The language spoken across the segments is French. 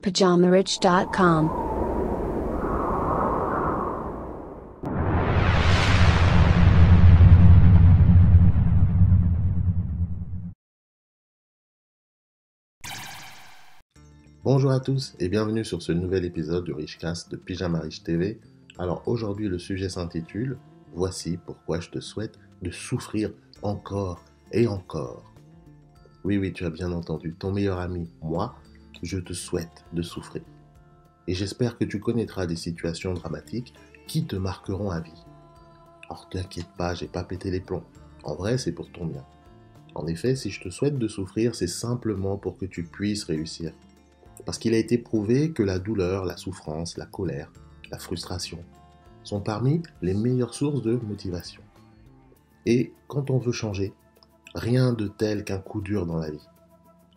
PajamaRich.com. Bonjour à tous et bienvenue sur ce nouvel épisode du Richcast de Pyjama Rich TV. Alors aujourd'hui le sujet s'intitule « Voici pourquoi je te souhaite de souffrir encore et encore ». Oui, tu as bien entendu, ton meilleur ami, moi, je te souhaite de souffrir. Et j'espère que tu connaîtras des situations dramatiques qui te marqueront à vie. Alors t'inquiète pas, j'ai pas pété les plombs. En vrai, c'est pour ton bien. En effet, si je te souhaite de souffrir, c'est simplement pour que tu puisses réussir. Parce qu'il a été prouvé que la douleur, la souffrance, la colère, la frustration sont parmi les meilleures sources de motivation. Et quand on veut changer, rien de tel qu'un coup dur dans la vie.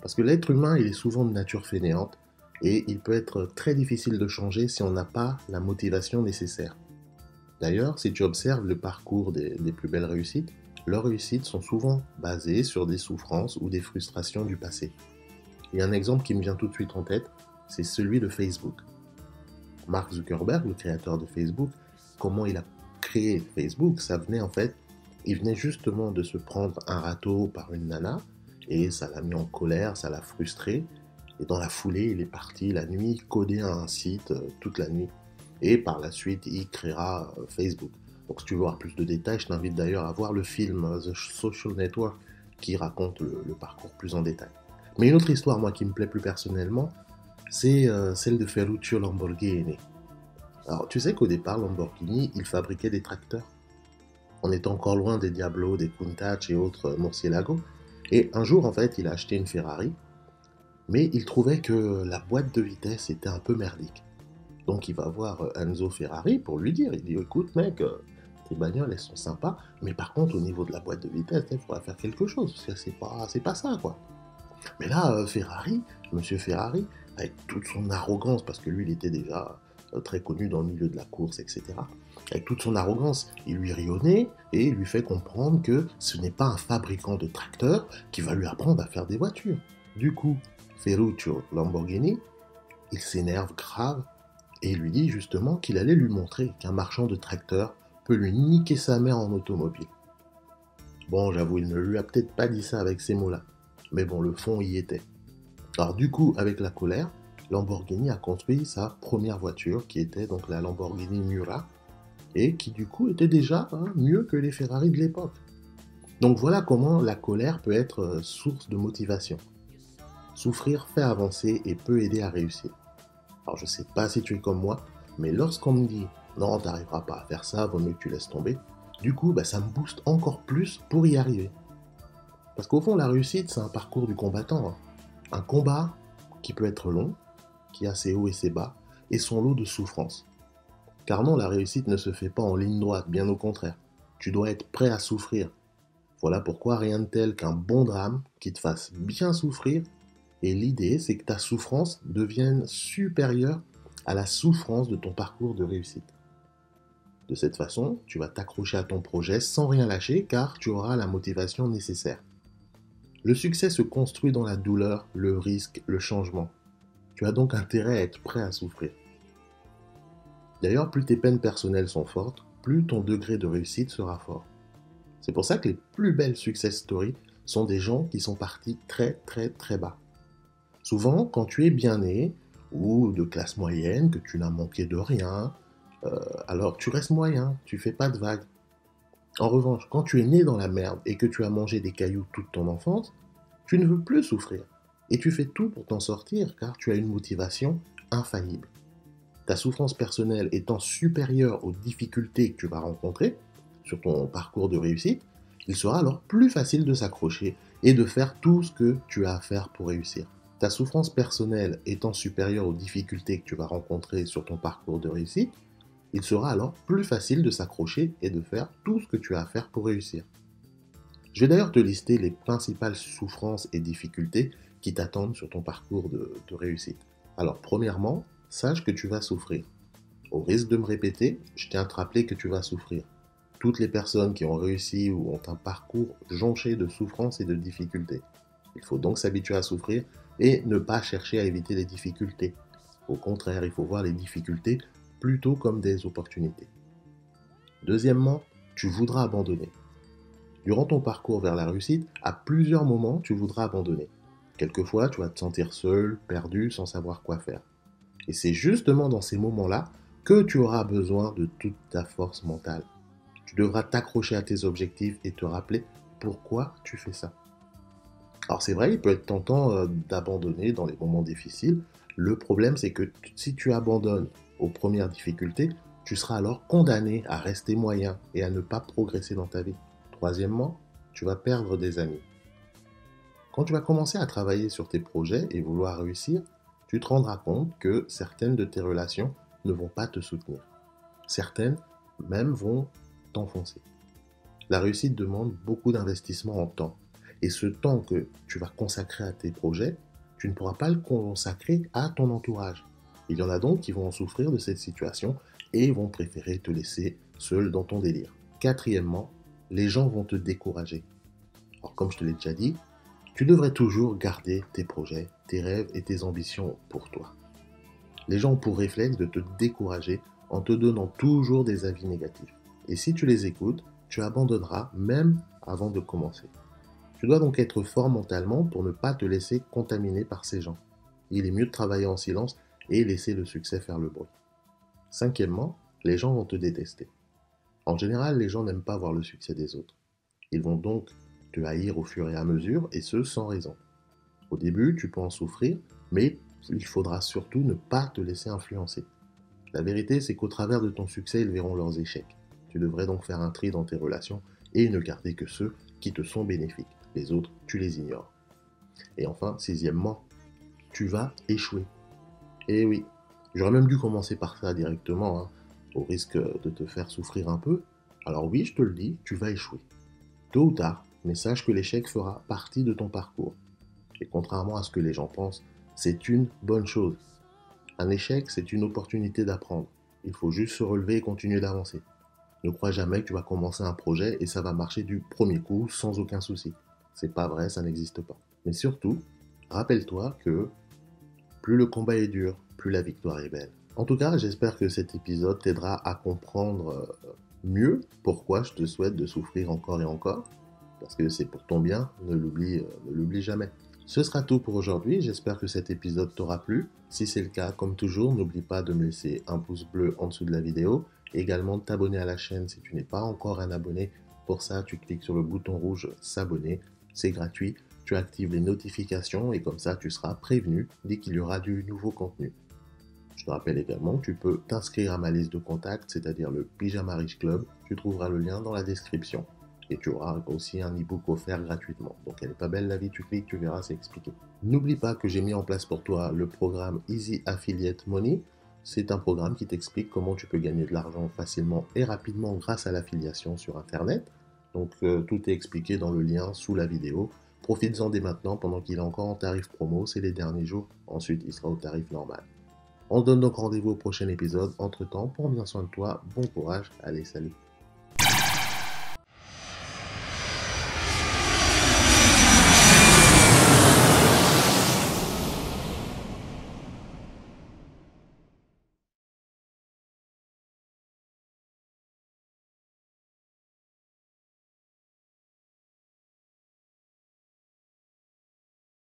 Parce que l'être humain, il est souvent de nature fainéante et il peut être très difficile de changer si on n'a pas la motivation nécessaire. D'ailleurs, si tu observes le parcours des plus belles réussites, leurs réussites sont souvent basées sur des souffrances ou des frustrations du passé. Il y a un exemple qui me vient tout de suite en tête, c'est celui de Facebook. Mark Zuckerberg, le créateur de Facebook, comment il a créé Facebook, il venait justement de se prendre un râteau par une nana, et ça l'a mis en colère, ça l'a frustré, et dans la foulée, il est parti la nuit coder un site toute la nuit, et par la suite, il créera Facebook. Donc si tu veux voir plus de détails, je t'invite d'ailleurs à voir le film The Social Network, qui raconte le parcours plus en détail. Mais une autre histoire, moi, qui me plaît plus personnellement, c'est celle de Ferruccio Lamborghini. Alors, tu sais qu'au départ, Lamborghini, il fabriquait des tracteurs. On était encore loin des Diablo, des Countach et autres Murcielago. Et un jour, en fait, il a acheté une Ferrari, mais il trouvait que la boîte de vitesse était un peu merdique. Donc, il va voir Enzo Ferrari pour lui dire, il dit, écoute, mec, tes bagnoles, elles sont sympas, mais par contre, au niveau de la boîte de vitesse, il faudra faire quelque chose, parce que c'est pas ça, quoi. Mais là, Monsieur Ferrari, avec toute son arrogance, parce que lui, il était déjà très connu dans le milieu de la course, etc. Avec toute son arrogance, il lui rit au nez et il lui fait comprendre que ce n'est pas un fabricant de tracteurs qui va lui apprendre à faire des voitures. Du coup, Ferruccio Lamborghini, il s'énerve grave et il lui dit justement qu'il allait lui montrer qu'un marchand de tracteurs peut lui niquer sa mère en automobile. Bon, j'avoue, il ne lui a peut-être pas dit ça avec ces mots-là. Mais bon, le fond y était. Alors du coup, avec la colère, Lamborghini a construit sa première voiture, qui était donc la Lamborghini Miura, et qui du coup était déjà mieux que les Ferrari de l'époque. Donc voilà comment la colère peut être source de motivation. Souffrir fait avancer et peut aider à réussir. Alors je sais pas si tu es comme moi, mais lorsqu'on me dit « Non, t'arriveras pas à faire ça, vaut mieux que tu laisses tomber », du coup, ça me booste encore plus pour y arriver. Parce qu'au fond, la réussite, c'est un parcours du combattant. Un combat qui peut être long, qui a ses hauts et ses bas, et son lot de souffrances. Car non, la réussite ne se fait pas en ligne droite, bien au contraire. Tu dois être prêt à souffrir. Voilà pourquoi rien de tel qu'un bon drame qui te fasse bien souffrir, et l'idée, c'est que ta souffrance devienne supérieure à la souffrance de ton parcours de réussite. De cette façon, tu vas t'accrocher à ton projet sans rien lâcher, car tu auras la motivation nécessaire. Le succès se construit dans la douleur, le risque, le changement. Tu as donc intérêt à être prêt à souffrir. D'ailleurs, plus tes peines personnelles sont fortes, plus ton degré de réussite sera fort. C'est pour ça que les plus belles success stories sont des gens qui sont partis très bas. Souvent, quand tu es bien né, ou de classe moyenne, que tu n'as manqué de rien, alors tu restes moyen, tu fais pas de vagues. En revanche, quand tu es né dans la merde et que tu as mangé des cailloux toute ton enfance, tu ne veux plus souffrir. Et tu fais tout pour t'en sortir car tu as une motivation infaillible. Ta souffrance personnelle étant supérieure aux difficultés que tu vas rencontrer sur ton parcours de réussite, il sera alors plus facile de s'accrocher et de faire tout ce que tu as à faire pour réussir. Ta souffrance personnelle étant supérieure aux difficultés que tu vas rencontrer sur ton parcours de réussite, il sera alors plus facile de s'accrocher et de faire tout ce que tu as à faire pour réussir. Je vais d'ailleurs te lister les principales souffrances et difficultés qui t'attendent sur ton parcours de réussite. Alors premièrement, sache que tu vas souffrir. Au risque de me répéter, je tiens à te rappeler que tu vas souffrir. Toutes les personnes qui ont réussi ou ont un parcours jonché de souffrances et de difficultés. Il faut donc s'habituer à souffrir et ne pas chercher à éviter les difficultés. Au contraire, il faut voir les difficultés plutôt comme des opportunités. Deuxièmement, tu voudras abandonner. Durant ton parcours vers la réussite, à plusieurs moments, tu voudras abandonner. Quelquefois, tu vas te sentir seul, perdu, sans savoir quoi faire. Et c'est justement dans ces moments-là que tu auras besoin de toute ta force mentale. Tu devras t'accrocher à tes objectifs et te rappeler pourquoi tu fais ça. Alors c'est vrai, il peut être tentant d'abandonner dans les moments difficiles. Le problème, c'est que si tu abandonnes aux premières difficultés, tu seras alors condamné à rester moyen et à ne pas progresser dans ta vie. Troisièmement, tu vas perdre des amis. Quand tu vas commencer à travailler sur tes projets et vouloir réussir, tu te rendras compte que certaines de tes relations ne vont pas te soutenir. Certaines même vont t'enfoncer. La réussite demande beaucoup d'investissement en temps. Et ce temps que tu vas consacrer à tes projets, tu ne pourras pas le consacrer à ton entourage. Il y en a donc qui vont en souffrir de cette situation et vont préférer te laisser seul dans ton délire. Quatrièmement, les gens vont te décourager. Alors comme je te l'ai déjà dit, tu devrais toujours garder tes projets, tes rêves et tes ambitions pour toi. Les gens ont pour réflexe de te décourager en te donnant toujours des avis négatifs. Et si tu les écoutes, tu abandonneras même avant de commencer. Tu dois donc être fort mentalement pour ne pas te laisser contaminer par ces gens. Il est mieux de travailler en silence et laisser le succès faire le bruit. Cinquièmement, les gens vont te détester. En général, les gens n'aiment pas voir le succès des autres. Ils vont donc te haïr au fur et à mesure, et ce, sans raison. Au début, tu peux en souffrir, mais il faudra surtout ne pas te laisser influencer. La vérité, c'est qu'au travers de ton succès, ils verront leurs échecs. Tu devrais donc faire un tri dans tes relations et ne garder que ceux qui te sont bénéfiques. Les autres, tu les ignores. Et enfin, sixièmement, tu vas échouer. Et oui, j'aurais même dû commencer par ça directement, au risque de te faire souffrir un peu. Alors oui, je te le dis, tu vas échouer. Tôt ou tard, mais sache que l'échec fera partie de ton parcours. Et contrairement à ce que les gens pensent, c'est une bonne chose. Un échec, c'est une opportunité d'apprendre. Il faut juste se relever et continuer d'avancer. Ne crois jamais que tu vas commencer un projet et ça va marcher du premier coup sans aucun souci. C'est pas vrai, ça n'existe pas. Mais surtout, rappelle-toi que plus le combat est dur, plus la victoire est belle. En tout cas, j'espère que cet épisode t'aidera à comprendre mieux pourquoi je te souhaite de souffrir encore et encore. Parce que c'est pour ton bien, ne l'oublie jamais. Ce sera tout pour aujourd'hui, j'espère que cet épisode t'aura plu. Si c'est le cas, comme toujours, n'oublie pas de me laisser un pouce bleu en dessous de la vidéo. Également de t'abonner à la chaîne si tu n'es pas encore un abonné. Pour ça, tu cliques sur le bouton rouge s'abonner, c'est gratuit. Tu actives les notifications et comme ça, tu seras prévenu dès qu'il y aura du nouveau contenu. Je te rappelle également que tu peux t'inscrire à ma liste de contacts, c'est-à-dire le Pyjama Riche Club. Tu trouveras le lien dans la description. Et tu auras aussi un e-book offert gratuitement. Donc elle est pas belle la vie, tu cliques, tu verras, c'est expliqué. N'oublie pas que j'ai mis en place pour toi le programme Easy Affiliate Money. C'est un programme qui t'explique comment tu peux gagner de l'argent facilement et rapidement grâce à l'affiliation sur Internet. Donc tout est expliqué dans le lien sous la vidéo. Profites-en dès maintenant pendant qu'il est encore en tarif promo, c'est les derniers jours. Ensuite, il sera au tarif normal. On se donne donc rendez-vous au prochain épisode. Entre-temps, prends bien soin de toi, bon courage, allez, salut.